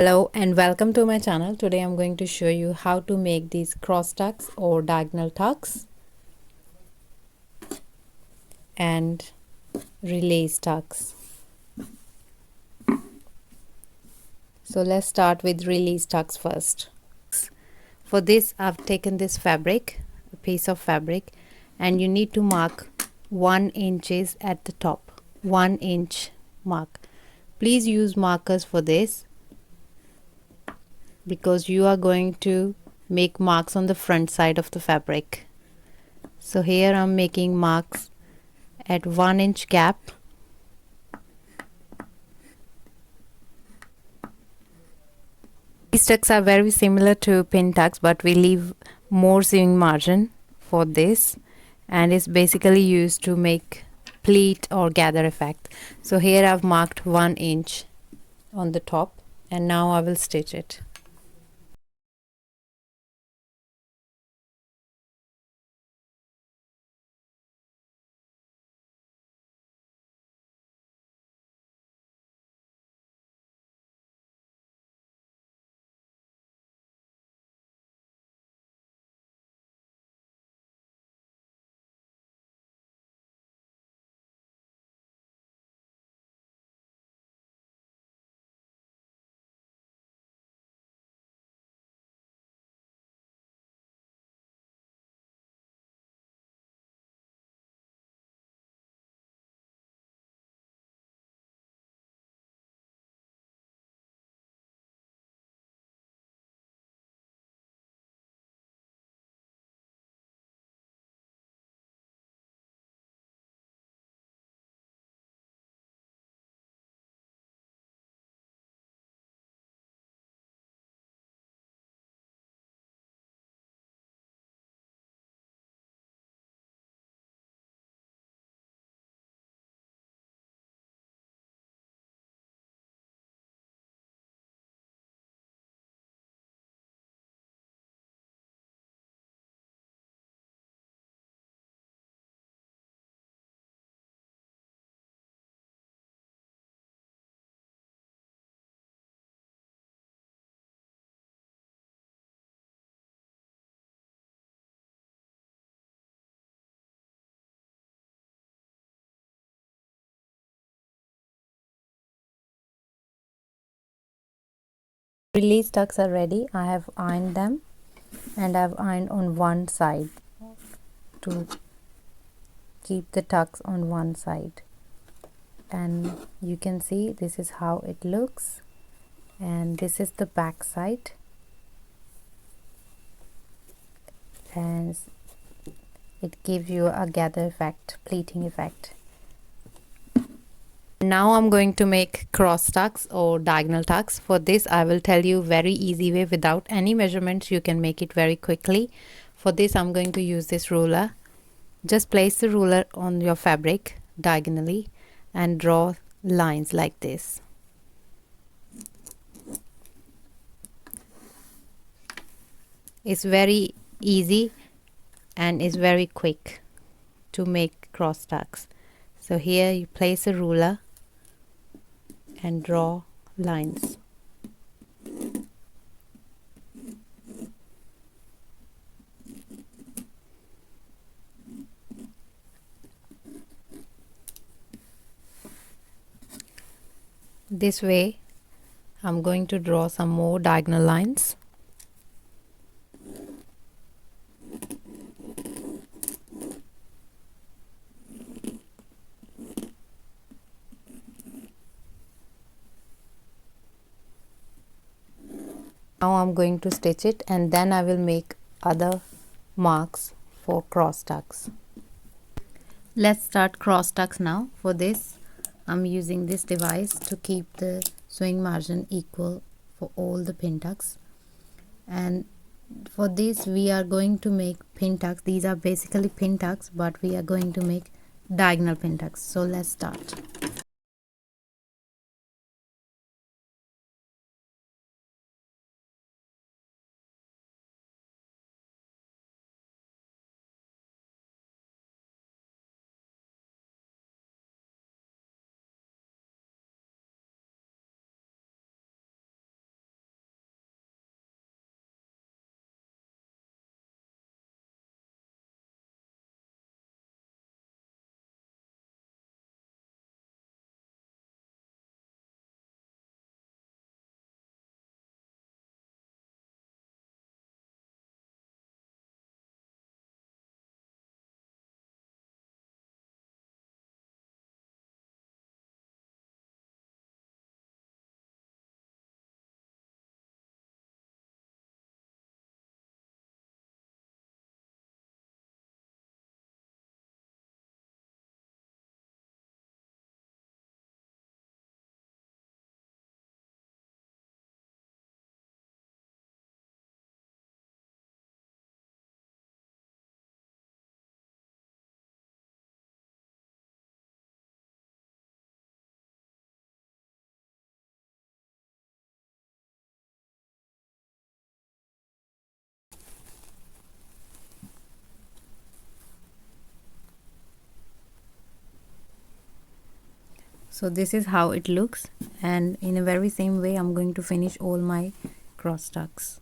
Hello and welcome to my channel. Today I'm going to show you how to make these cross tucks or diagonal tucks and release tucks. So let's start with release tucks first. For this I've taken this fabric, a piece of fabric, and you need to mark 1 inches at the top, 1 inch mark. Please use markers for this because you are going to make marks on the front side of the fabric. So here I'm making marks at 1 inch gap. These tucks are very similar to pin tucks, but we leave more sewing margin for this, and it's basically used to make pleat or gather effect. So here I've marked 1 inch on the top, and now I will stitch it. Release tucks are ready. I have ironed them, and I've ironed on one side to keep the tucks on one side. And you can see this is how it looks, and this is the back side, and it gives you a gather effect, pleating effect. Now I'm going to make cross tucks or diagonal tucks. For this I will tell you very easy way without any measurements. You can make it very quickly. For this I'm going to use this ruler. Just place the ruler on your fabric diagonally and draw lines like this. It's very easy and is very quick to make cross tucks. So here you place a ruler and draw lines. This way I'm going to draw some more diagonal lines. Now I'm going to stitch it, and then I will make other marks for cross tucks. Let's start cross tucks now. For this I'm using this device to keep the sewing margin equal for all the pin tucks, and for this we are going to make pin tucks. These are basically pin tucks, but we are going to make diagonal pin tucks. So let's start. So this is how it looks, and in a very same way I'm going to finish all my cross tucks.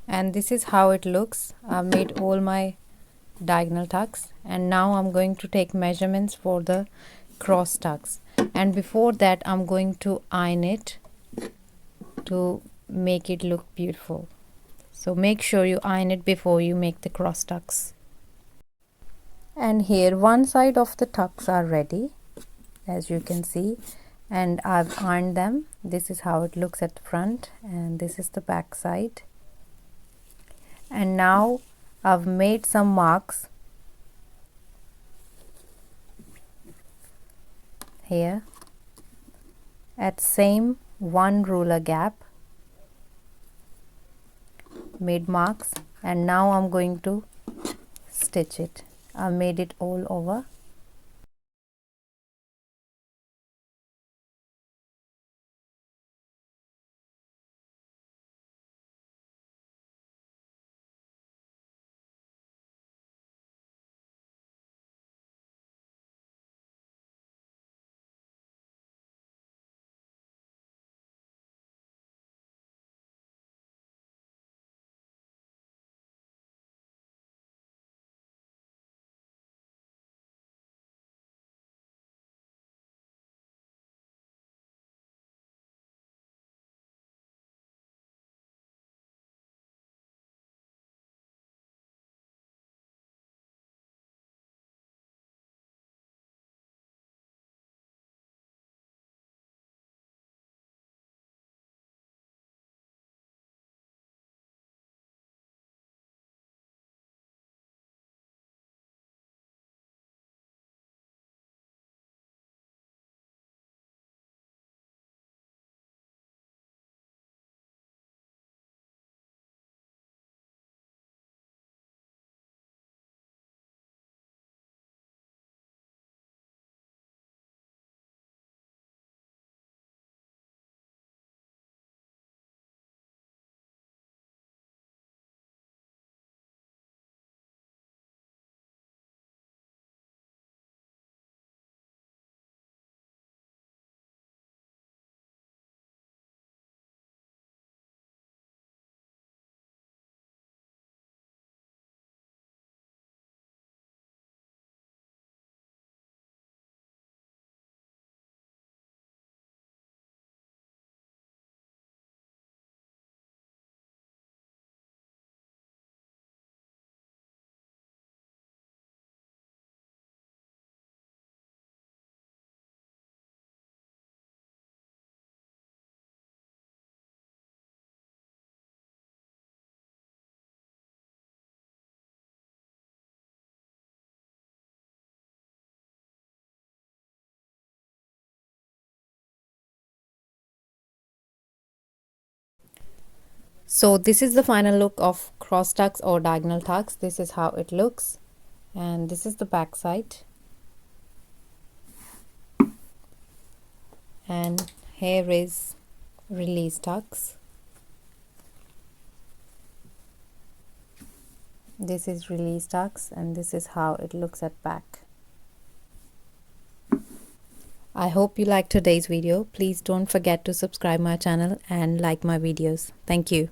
And this is how it looks. I've made all my diagonal tucks, and now I'm going to take measurements for the cross tucks, and before that I'm going to iron it to make it look beautiful. So make sure you iron it before you make the cross tucks. And here one side of the tucks are ready, as you can see, and I've ironed them. This is how it looks at the front, and this is the back side. And now I've made some marks here at same 1 ruler gap, made marks, and now I'm going to stitch it. I've made it all over. So this is the final look of cross tucks or diagonal tucks. This is how it looks, and this is the back side, and here is release tucks. This is release tucks, and this is how it looks at back. I hope you liked today's video. Please don't forget to subscribe my channel and like my videos. Thank you.